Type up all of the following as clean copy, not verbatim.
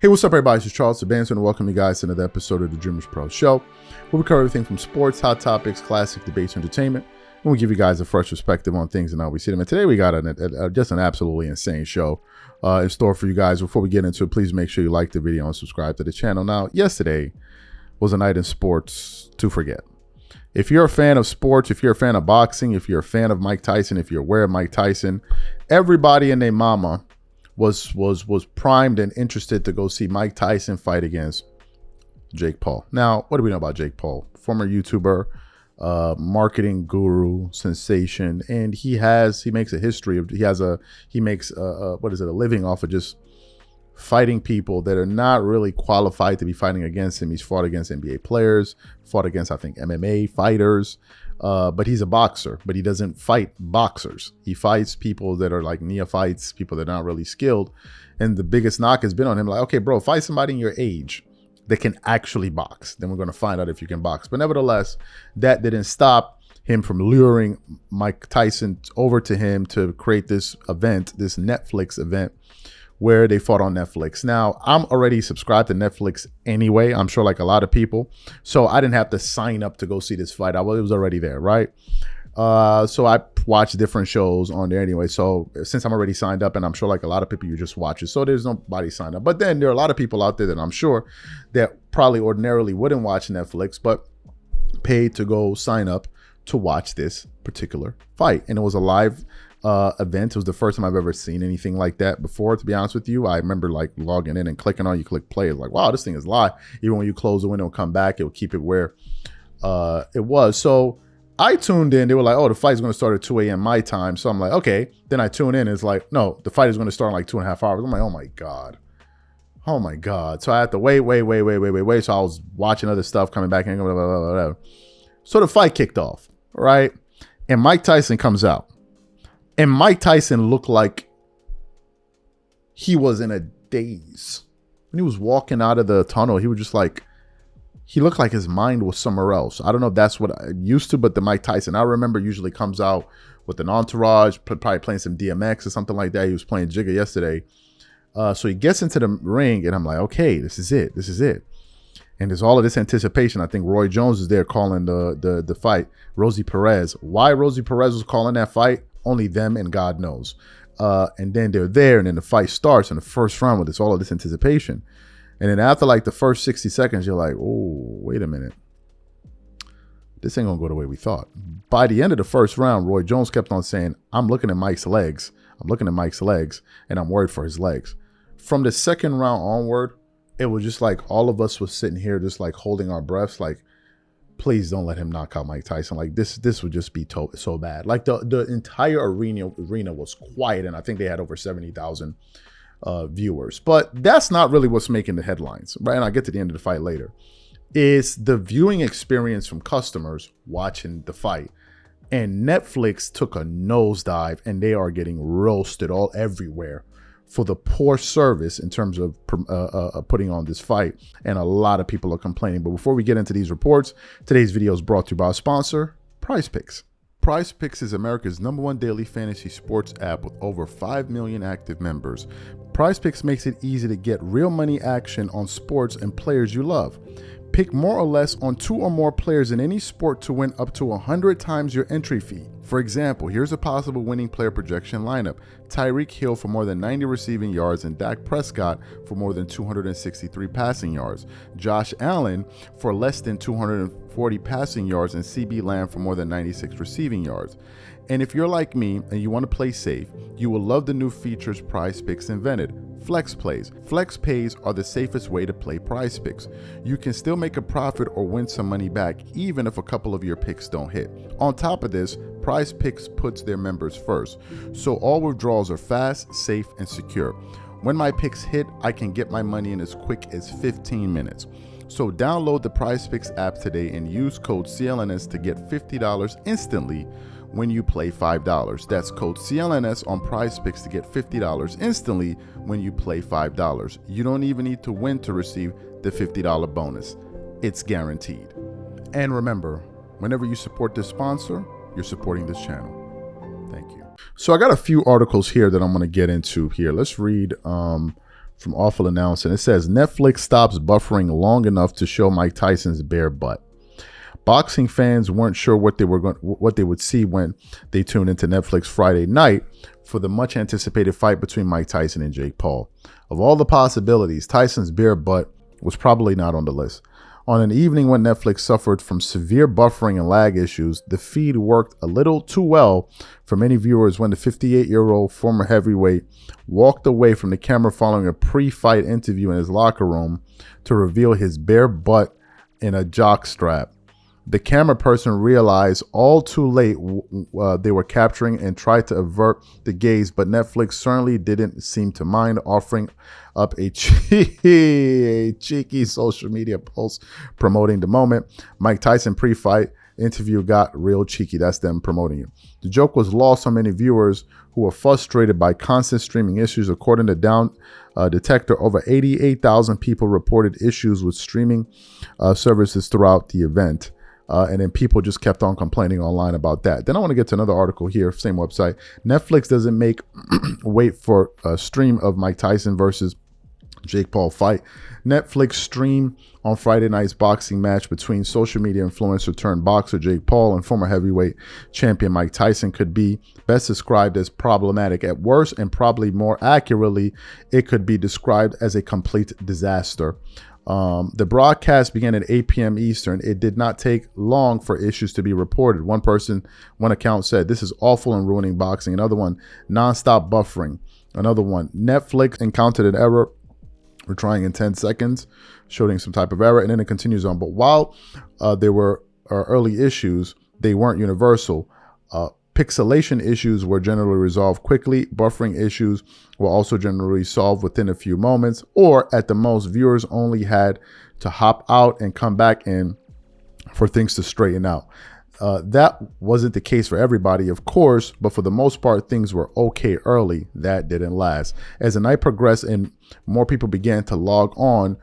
Hey, what's up, everybody? This is Charles Sebanson, and welcome you guys to another episode of the DREAMERSPRO show, where we cover everything from sports, hot topics, classic debates, entertainment, and we give you guys a fresh perspective on things and how we see them. And today we got just an absolutely insane show in store for you guys. Before we get into it, please make sure you like the video and subscribe to the channel. Now, yesterday was a night in sports to forget. If you're a fan of sports, if you're a fan of boxing, if you're a fan of Mike Tyson, if you're aware of Mike Tyson, everybody and their mama was primed and interested to go see Mike Tyson fight against Jake Paul. Now, what do we know about Jake Paul? Former YouTuber, marketing guru, sensation, and he makes a history of he makes a living off of just fighting people that are not really qualified to be fighting against him. He's fought against NBA players, fought against, I think, MMA fighters. But he's a boxer, but he doesn't fight boxers. He fights people that are like neophytes, people that are not really skilled. And the biggest knock has been on him, like, okay, bro, fight somebody in your age that can actually box. Then we're going to find out if you can box. But nevertheless, that didn't stop him from luring Mike Tyson over to him to create this event, this Netflix event, where they fought on Netflix. Now, I'm already subscribed to Netflix anyway. I'm sure like a lot of people. So I didn't have to sign up to go see this fight. It was already there, right? So I watch different shows on there anyway. So since I'm already signed up, and I'm sure like a lot of people, you just watch it. So there's nobody signed up. But then there are a lot of people out there that I'm sure that probably ordinarily wouldn't watch Netflix, but paid to go sign up to watch this particular fight. And it was a live event. It was the first time I've ever seen anything like that before, to be honest with you. I remember like logging in and clicking on, you click play, like, wow, this thing is live. Even when you close the window and come back, it will keep it where it was. So I tuned in. They were like, oh, the fight is going to start at 2 a.m. my time. So I'm like, okay. Then I tune in. It's like, no, the fight is going to start in like 2.5 hours. I'm like, oh my God. Oh my God. So I had to wait. So I was watching other stuff, coming back and blah, blah, blah, blah. So the fight kicked off, right? And Mike Tyson comes out. And Mike Tyson looked like he was in a daze. When he was walking out of the tunnel, he was just like, he looked like his mind was somewhere else. I don't know if that's what I'm used to, but the Mike Tyson I remember usually comes out with an entourage, probably playing some DMX or something like that. He was playing Jigga yesterday. So he gets into the ring, and I'm like, okay, this is it. This is it. And there's all of this anticipation. I think Roy Jones is there calling the fight. Rosie Perez. Why Rosie Perez was calling that fight? Only them and God knows. And then they're there, and then the fight starts in the first round with all of this anticipation. And then after like the first 60 seconds, you're like, oh, wait a minute. This ain't gonna go the way we thought. By the end of the first round, Roy Jones kept on saying, I'm looking at Mike's legs. I'm looking at Mike's legs, and I'm worried for his legs. From the second round onward, it was just like all of us was sitting here just like holding our breaths, like, please don't let him knock out Mike Tyson. Like this would just be so bad. Like the entire arena was quiet, and I think they had over 70,000 viewers. But that's not really what's making the headlines, right? And I'll get to the end of the fight later. Is the viewing experience from customers watching the fight. And Netflix took a nosedive, and they are getting roasted everywhere for the poor service in terms of putting on this fight. And a lot of people are complaining. But before we get into these reports, today's video is brought to you by our sponsor, PrizePicks. PrizePicks is America's #1 daily fantasy sports app with over 5 million active members. PrizePicks makes it easy to get real money action on sports and players you love. Pick more or less on 2 or more players in any sport to win up to 100 times your entry fee. For example, here's a possible winning player projection lineup. Tyreek Hill for more than 90 receiving yards and Dak Prescott for more than 263 passing yards. Josh Allen for less than 240 passing yards and CB Lamb for more than 96 receiving yards. And if you're like me and you want to play safe, you will love the new features PrizePicks invented. Flex Plays. Flex Pays are the safest way to play PrizePicks. You can still make a profit or win some money back even if a couple of your picks don't hit. On top of this, PrizePicks puts their members first, so all withdrawals are fast, safe, and secure. When my picks hit, I can get my money in as quick as 15 minutes. So download the PrizePicks app today and use code CLNS to get $50 instantly when you play $5. That's code CLNS on PrizePicks to get $50 instantly when you play $5. You don't even need to win to receive the $50 bonus. It's guaranteed. And remember, whenever you support this sponsor, you're supporting this channel. Thank you. So I got a few articles here that I'm going to get into here. Let's read from Awful Announcing. It says Netflix stops buffering long enough to show Mike Tyson's bare butt. Boxing fans weren't sure what they would see when they tuned into Netflix Friday night for the much anticipated fight between Mike Tyson and Jake Paul. Of all the possibilities, Tyson's bare butt was probably not on the list. On an evening when Netflix suffered from severe buffering and lag issues, the feed worked a little too well for many viewers when the 58-year-old former heavyweight walked away from the camera following a pre-fight interview in his locker room to reveal his bare butt in a jock strap. The camera person realized all too late they were capturing and tried to avert the gaze, but Netflix certainly didn't seem to mind, offering up a cheeky social media post promoting the moment. Mike Tyson pre-fight interview got real cheeky. That's them promoting it. The joke was lost on many viewers who were frustrated by constant streaming issues. According to Down Detector, over 88,000 people reported issues with streaming services throughout the event. And then people just kept on complaining online about that. Then I want to get to another article here, same website. Netflix doesn't make wait for a stream of Mike Tyson versus Jake Paul fight. Netflix stream on Friday night's boxing match between social media influencer turned boxer Jake Paul and former heavyweight champion Mike Tyson could be best described as problematic at worst, and probably more accurately, it could be described as a complete disaster. The broadcast began at 8 p.m. Eastern. It did not take long for issues to be reported. One account said, "This is awful and ruining boxing." Another one, "Nonstop buffering." Another one, "Netflix encountered an error. We're trying in 10 seconds, showing some type of error." And then it continues on. But while there were early issues, they weren't universal. Pixelation issues were generally resolved quickly. Buffering issues were also generally solved within a few moments, or at the most, viewers only had to hop out and come back in for things to straighten out. That wasn't the case for everybody, of course, but for the most part, things were okay early. That didn't last. As the night progressed and more people began to log on,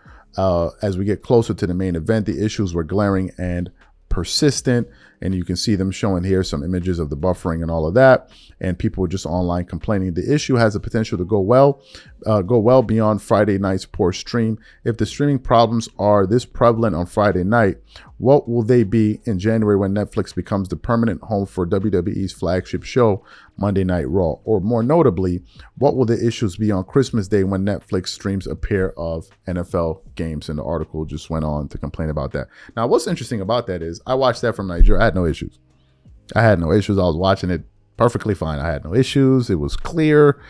as we get closer to the main event, the issues were glaring and persistent, and you can see them showing here some images of the buffering and all of that, and people were just online complaining. The issue has the potential to go well beyond Friday night's poor stream. If the streaming problems are this prevalent on Friday night, what will they be in January when Netflix becomes the permanent home for WWE's flagship show, Monday Night Raw? Or more notably, what will the issues be on Christmas Day when Netflix streams a pair of NFL games? And the article just went on to complain about that. Now, what's interesting about that is I watched that from Nigeria. I had no issues. I was watching it perfectly fine. I had no issues. It was clear.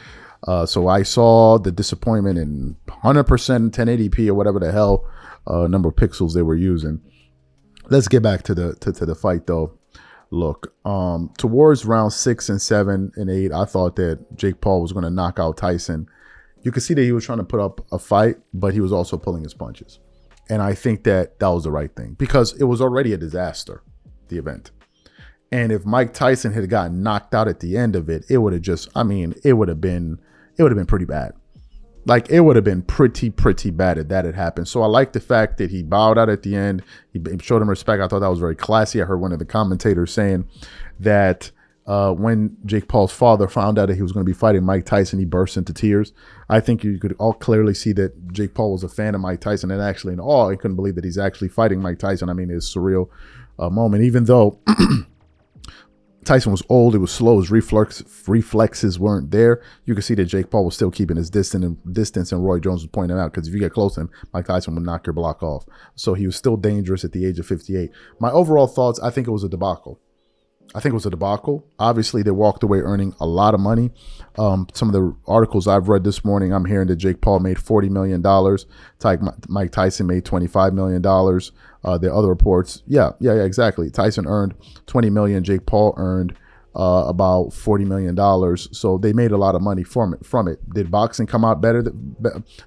So I saw the disappointment in 100% 1080p or whatever the hell number of pixels they were using. Let's get back to the fight though. Look, towards round 6 and 7 and 8, I thought that Jake Paul was going to knock out Tyson. You could see that he was trying to put up a fight, but he was also pulling his punches. And I think that was the right thing, because it was already a disaster, the event. And if Mike Tyson had gotten knocked out at the end of it, it would have been pretty bad. Like, it would have been pretty bad if that had happened. So I like the fact that he bowed out at the end. He showed him respect. I thought that was very classy. I heard one of the commentators saying that when Jake Paul's father found out that he was going to be fighting Mike Tyson, he burst into tears. I think you could all clearly see that Jake Paul was a fan of Mike Tyson, and actually in awe. He couldn't believe that he's actually fighting Mike Tyson. I mean, it's a surreal moment, even though Tyson was old, it was slow, his reflexes weren't there. You could see that Jake Paul was still keeping his distance, and Roy Jones was pointing out, because if you get close to him, Mike Tyson would knock your block off. So he was still dangerous at the age of 58. My overall thoughts, I think it was a debacle. Obviously, they walked away earning a lot of money. Some of the articles I've read this morning, I'm hearing that Jake Paul made $40 million. Mike Tyson made $25 million. There are other reports. Yeah, exactly. Tyson earned $20 million. Jake Paul earned about $40 million. So they made a lot of money from it. Did boxing come out better?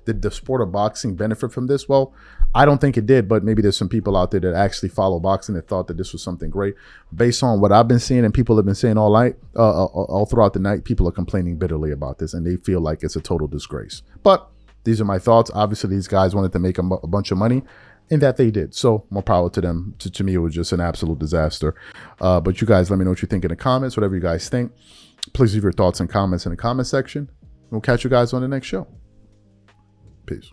Did the sport of boxing benefit from this? Well, I don't think it did, but maybe there's some people out there that actually follow boxing that thought that this was something great. Based on what I've been seeing and people have been saying all night, all throughout the night, people are complaining bitterly about this, and they feel like it's a total disgrace. But these are my thoughts. Obviously, these guys wanted to make a bunch of money, and that they did. So more power to them. To me, it was just an absolute disaster. But you guys, let me know what you think in the comments, whatever you guys think. Please leave your thoughts and comments in the comment section. We'll catch you guys on the next show. Peace.